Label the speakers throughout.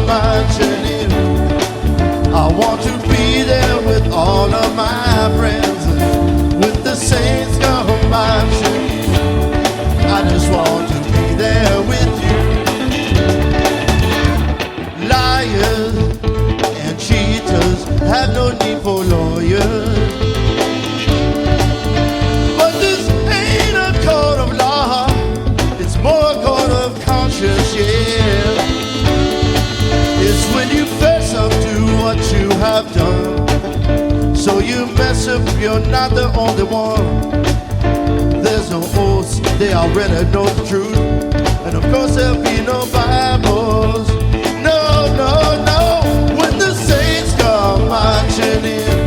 Speaker 1: marching in. I want to be there with all of my friends. When the saints come marching in, I just want to be there with you. Liars and cheaters have no need for lawyers. But this ain't a court of law, it's more a court of conscience, yeah. It's when you fess up to what you have done. So you mess up, you're not the only one. There's no oaths, they already know the truth. And of course there'll be no Bibles. No, no, no. When the saints come marching in,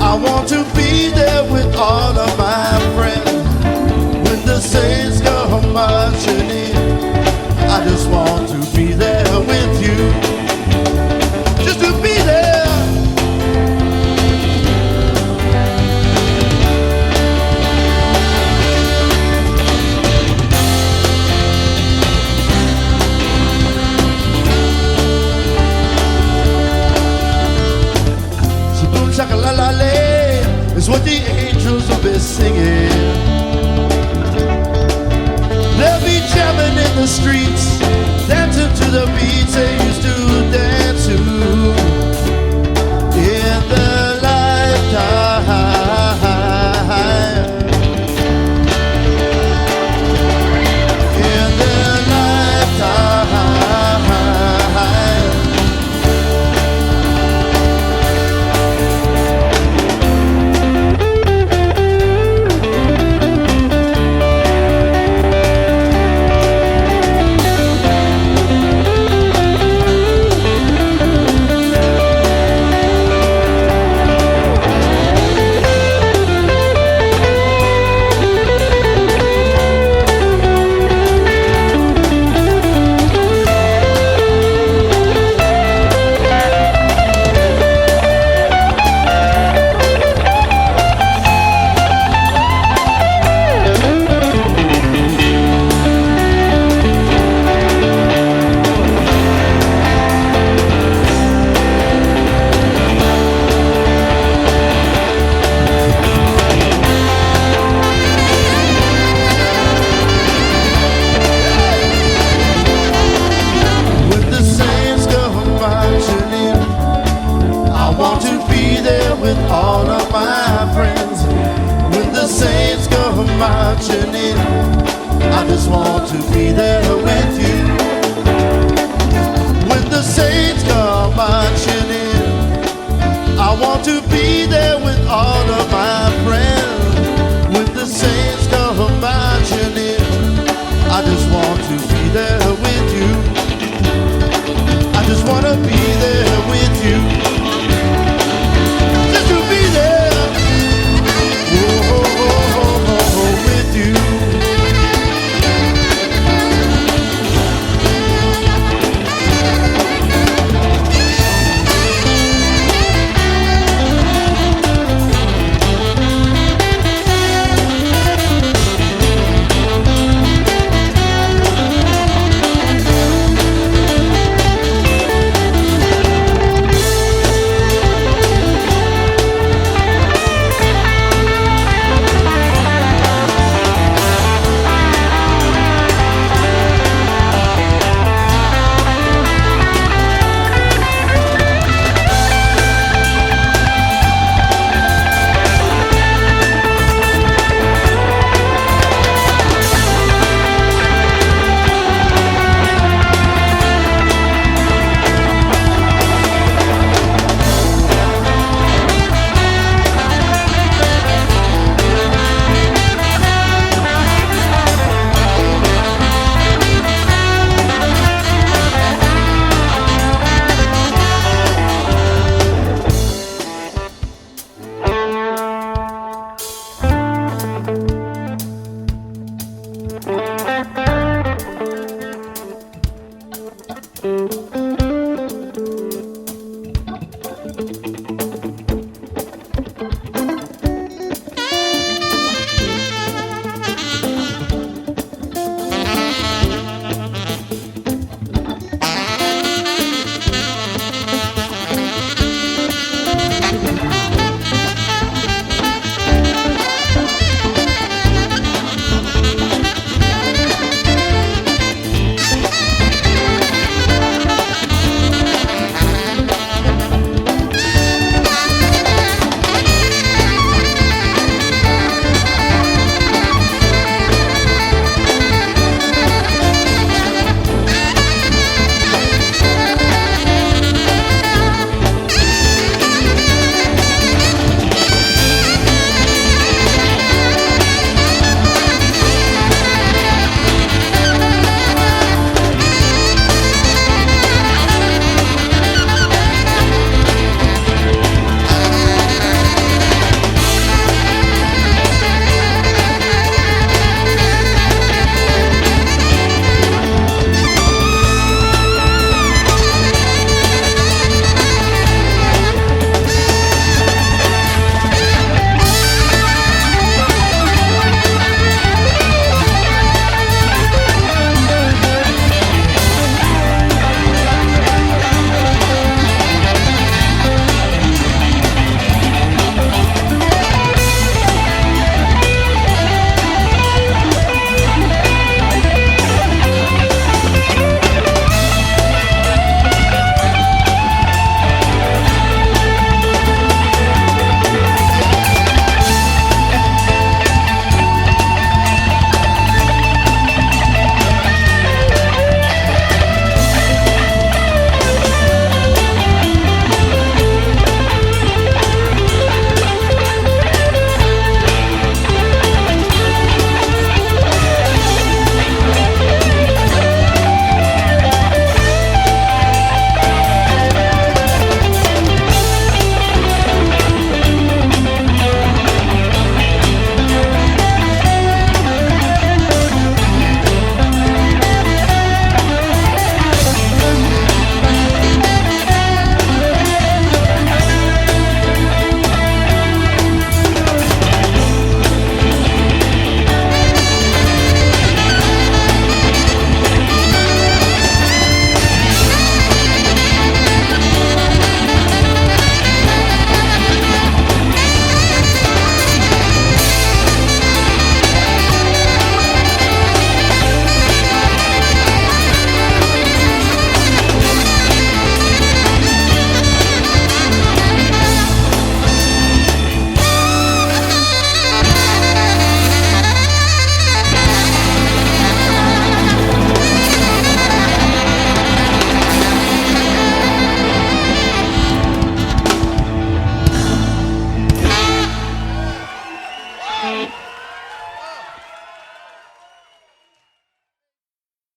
Speaker 1: I want to be there with all of my friends. When the saints come marching in, I just want to be there with you. Just to be there. Shaka-la-la-lay is what the angels will be singing. They'll be jamming in the streets, dancing to the beats they used to dance to in their lifetime. In their lifetime. All of my friends, when the saints come marching in, I just want to be there with you. When the saints come marching in, I want to be there with all of my friends. When the saints come marching in, I just want to be there with you. I just want to be there with you.
Speaker 2: Thank you.